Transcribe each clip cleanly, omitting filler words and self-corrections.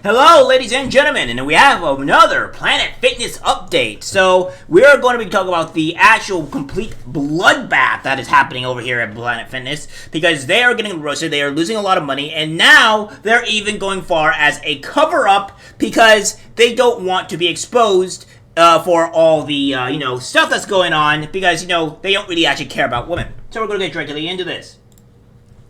Hello, ladies and gentlemen, and we have another Planet Fitness update. So, we're going to be talking about the actual complete bloodbath that is happening over here at Planet Fitness because they are getting roasted, they are losing a lot of money, and now they're even going far as a cover up because they don't want to be exposed for all the, stuff that's going on because, they don't really actually care about women. So, we're going to get directly into this.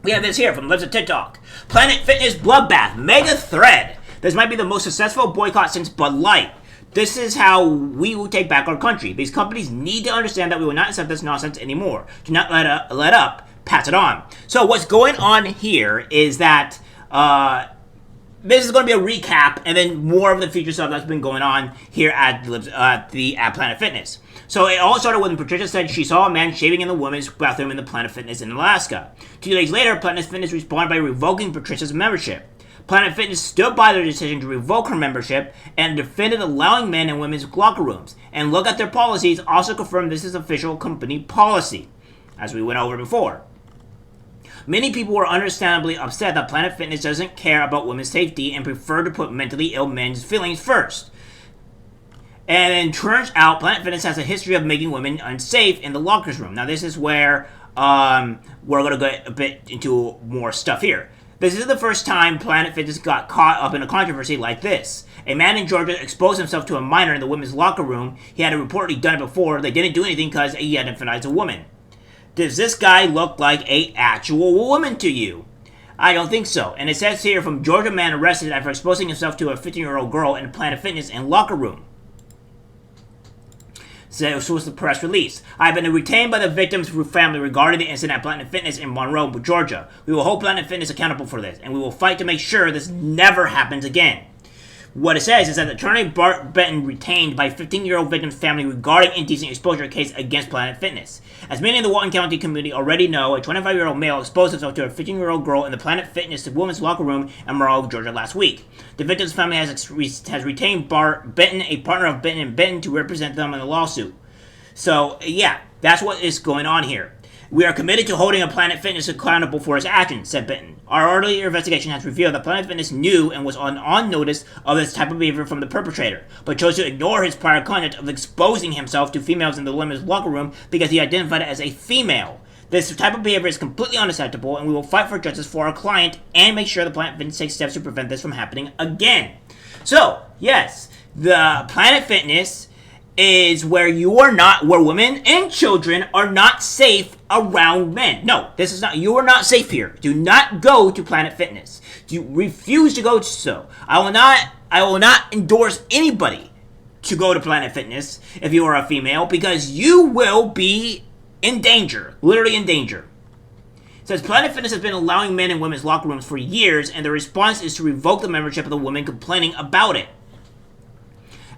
We have this here from Lives of TikTok. Planet Fitness Bloodbath Mega Thread. This might be the most successful boycott since Bud Light. This is how we will take back our country. These companies need to understand that we will not accept this nonsense anymore. Do not let up. Pass it on. So what's going on here is that this is going to be a recap and then more of the feature stuff that's been going on here at Planet Fitness. So it all started when Patricia said she saw a man shaving in the women's bathroom in the Planet Fitness in Alaska. 2 days later, Planet Fitness responded by revoking Patricia's membership. Planet Fitness stood by their decision to revoke her membership and defended allowing men and women's locker rooms. And look at their policies, also confirmed this is official company policy, as we went over before. Many people were understandably upset that Planet Fitness doesn't care about women's safety and prefer to put mentally ill men's feelings first. And it turns out Planet Fitness has a history of making women unsafe in the lockers room. Now this is where we're going to get a bit into more stuff here. This is the first time Planet Fitness got caught up in a controversy like this. A man in Georgia exposed himself to a minor in the women's locker room. He had reportedly done it before. They didn't do anything because he identified as a woman. Does this guy look like an actual woman to you? I don't think so. And it says here from Georgia man arrested after exposing himself to a 15-year-old girl in Planet Fitness in locker room. So was the press release. I've been retained by the victim's family regarding the incident at Planet Fitness in Monroe, Georgia. We will hold Planet Fitness accountable for this, and we will fight to make sure this never happens again. What it says is that Attorney Bart Benton retained by 15-year-old victim's family regarding indecent exposure case against Planet Fitness. As many in the Walton County community already know, a 25-year-old male exposed himself to a 15-year-old girl in the Planet Fitness women's locker room in Monroe, Georgia last week. The victim's family has retained Bart Benton, a partner of Benton and Benton, to represent them in the lawsuit. So, yeah, that's what is going on here. We are committed to holding a Planet Fitness accountable for its actions, said Benton. Our earlier investigation has revealed that Planet Fitness knew and was on notice of this type of behavior from the perpetrator, but chose to ignore his prior conduct of exposing himself to females in the women's locker room because he identified it as a female. This type of behavior is completely unacceptable, and we will fight for justice for our client and make sure the Planet Fitness takes steps to prevent this from happening again. So, yes, the Planet Fitness is where where women and children are not safe around men. No, this is not, you are not safe here. Do not go to Planet Fitness. You refuse to go so. I will not endorse anybody to go to Planet Fitness if you are a female because you will be in danger, literally in danger. It says Planet Fitness has been allowing men in women's locker rooms for years, and the response is to revoke the membership of the women complaining about it.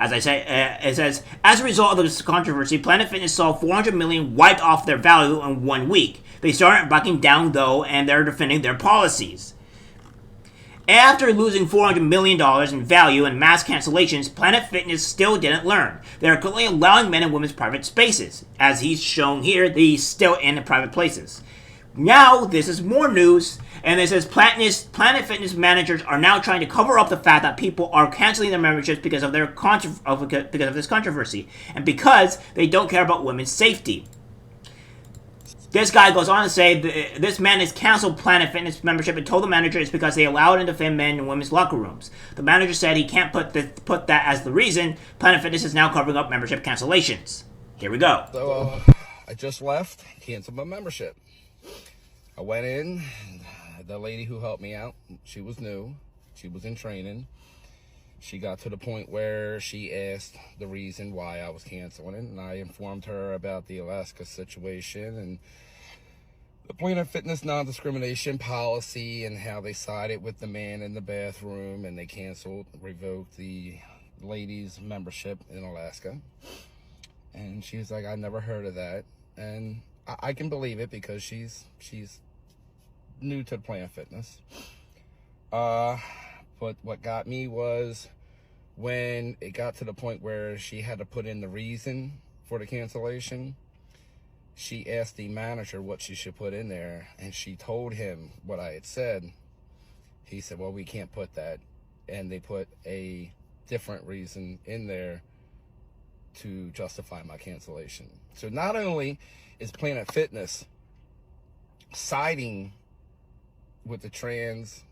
As I say, it says, as a result of this controversy, Planet Fitness saw $400 million wiped off their value in 1 week. They started backing down, though, and they're defending their policies. After losing $400 million in value and mass cancellations, Planet Fitness still didn't learn. They are currently allowing men in women's private spaces. As he's shown here, he's still in private places. Now, this is more news, and it says Planet Fitness managers are now trying to cover up the fact that people are canceling their memberships because of this controversy, and because they don't care about women's safety. This guy goes on to say this man has canceled Planet Fitness membership and told the manager it's because they allow him to defend men in women's locker rooms. The manager said he can't put that as the reason. Planet Fitness is now covering up membership cancellations. Here we go. So I just left, canceled my membership. I went in, the lady who helped me out, she was new, she was in training. She got to the point where she asked the reason why I was canceling it, and I informed her about the Alaska situation and the Planet Fitness non-discrimination policy and how they sided with the man in the bathroom and they revoked the lady's membership in Alaska. And she was like, I never heard of that. And I can believe it because she's new to Planet Fitness. But what got me was when it got to the point where she had to put in the reason for the cancellation. She asked the manager what she should put in there, and she told him what I had said. He said, well, we can't put that and they put a different reason in there to justify my cancellation. So not only is Planet Fitness siding with the trans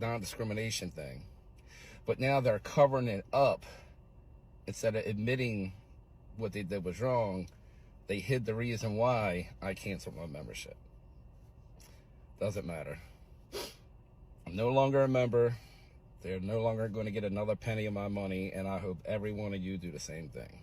non-discrimination thing, but now they're covering it up. Instead of admitting what they did was wrong, they hid the reason why I canceled my membership. Doesn't matter. I'm no longer a member. They're no longer going to get another penny of my money, and I hope every one of you do the same thing.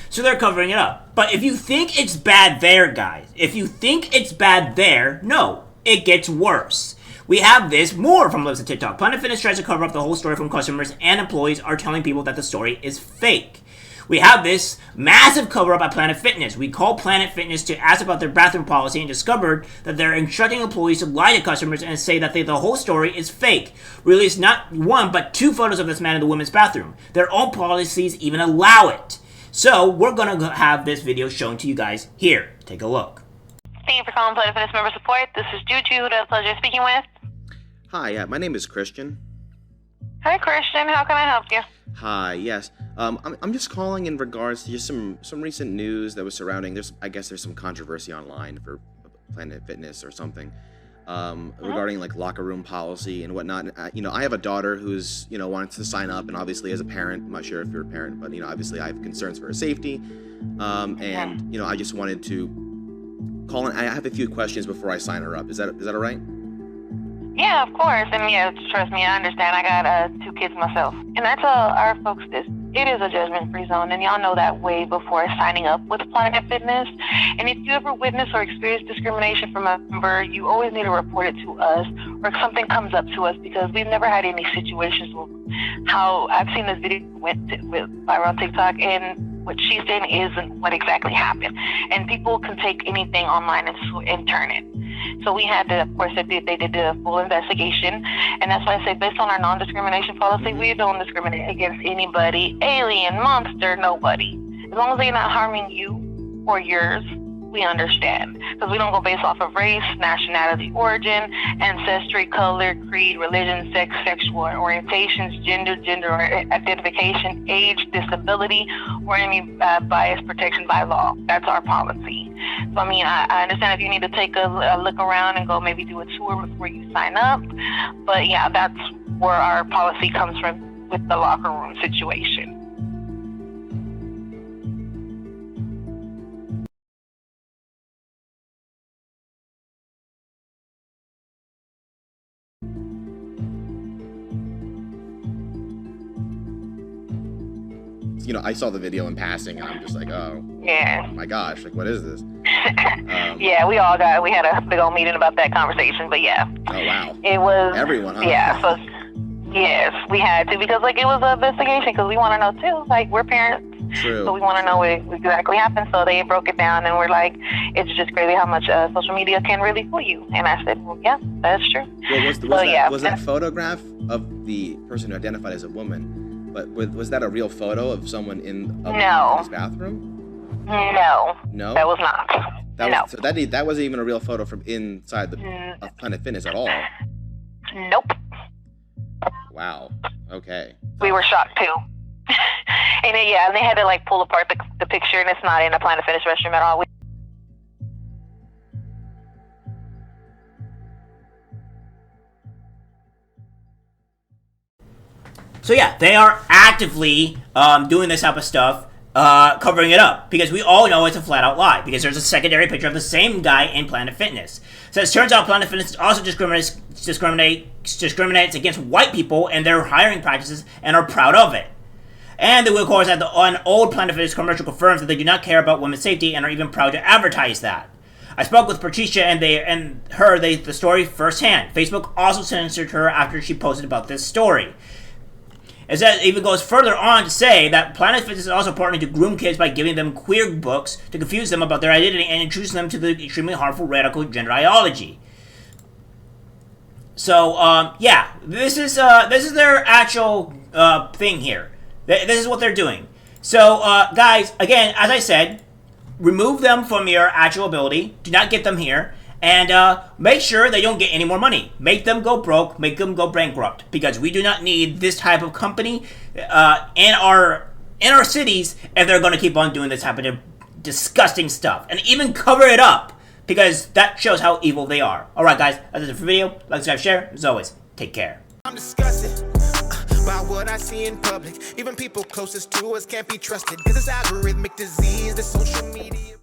So they're covering it up. But if you think it's bad there, guys, if you think it's bad there, no, it gets worse. We have this more from Lives of TikTok. Planet Fitness tries to cover up the whole story from customers, and employees are telling people that the story is fake. We have this massive cover-up at Planet Fitness. We called Planet Fitness to ask about their bathroom policy and discovered that they're instructing employees to lie to customers and say that the whole story is fake. Released not one, but 2 photos of this man in the women's bathroom. Their own policies even allow it. So we're going to have this video shown to you guys here. Take a look. Thank you for calling Planet Fitness Member Support. This is Juju, who I have the pleasure of speaking with. Hi, my name is Christian. Hi, Christian. How can I help you? Hi, yes. I'm just calling in regards to just some recent news that was surrounding. I guess there's some controversy online for Planet Fitness or something regarding like locker room policy and whatnot. I have a daughter who's wanted to sign up, and obviously as a parent, I'm not sure if you're a parent, but obviously I have concerns for her safety, and I just wanted to call in. I have a few questions before I sign her up. Is that all right? Yeah, of course. And yeah, trust me, I understand. I got 2 kids myself. And I tell our folks this. It is a judgment-free zone, and y'all know that way before signing up with Planet Fitness. And if you ever witness or experience discrimination from a member, you always need to report it to us, or if something comes up to us, because we've never had any situations where how I've seen this video went viral on TikTok, and what she's saying isn't what exactly happened. And people can take anything online and turn it. So we had to, of course, they did a full investigation, and that's why I say, based on our non-discrimination policy, we don't discriminate against anybody, alien, monster, nobody. As long as they're not harming you or yours, we understand. Because we don't go based off of race, nationality, origin, ancestry, color, creed, religion, sex, sexual orientations, gender identification, age, disability, or any bias protection by law. That's our policy. So, I understand if you need to take a look around and go maybe do a tour before you sign up. But yeah, that's where our policy comes from with the locker room situation. I saw the video in passing, and I'm just like, oh, yeah. Oh my gosh, like, what is this? Yeah, we had a big old meeting about that conversation, but yeah. Oh, wow. It was... Everyone, huh? Yeah, so, yes, we had to, because, it was an investigation, because we want to know, too. We're parents. True. So we want to know what exactly happened, so they broke it down, and we're like, it's just crazy how much social media can really fool you. And I said, well, yeah, that's true. Well, was that photograph of the person who identified as a woman, but was that a real photo of someone in his bathroom? No. No? That was not. No. So that wasn't even a real photo from inside of Planet Fitness at all? Nope. Wow. Okay. We were shocked, too. And they had to pull apart the picture, and it's not in a Planet Fitness restroom at all. So yeah, they are actively doing this type of stuff, covering it up, because we all know it's a flat-out lie, because there's a secondary picture of the same guy in Planet Fitness. So it turns out Planet Fitness also discriminates against white people and their hiring practices, and are proud of it. And of course, an old Planet Fitness commercial confirms that they do not care about women's safety and are even proud to advertise that. I spoke with Patricia and the story firsthand. Facebook also censored her after she posted about this story. It even goes further on to say that Planet Fitness is also partnering to groom kids by giving them queer books to confuse them about their identity and introducing them to the extremely harmful radical gender ideology. So, yeah, this is their actual thing here. This is what they're doing. So, guys, again, as I said, remove them from your actual ability. Do not get them here. and make sure they don't get any more money. Make them go broke, make them go bankrupt, because we do not need this type of company in our cities if they're going to keep on doing this type of disgusting stuff and even cover it up, because that shows how evil they are. Alright guys, that's it for the video. Like, subscribe, share. As always, take care. I'm disgusted by what I see in public. Even people closest to us can't be trusted, 'cause it's algorithmic disease, the social media.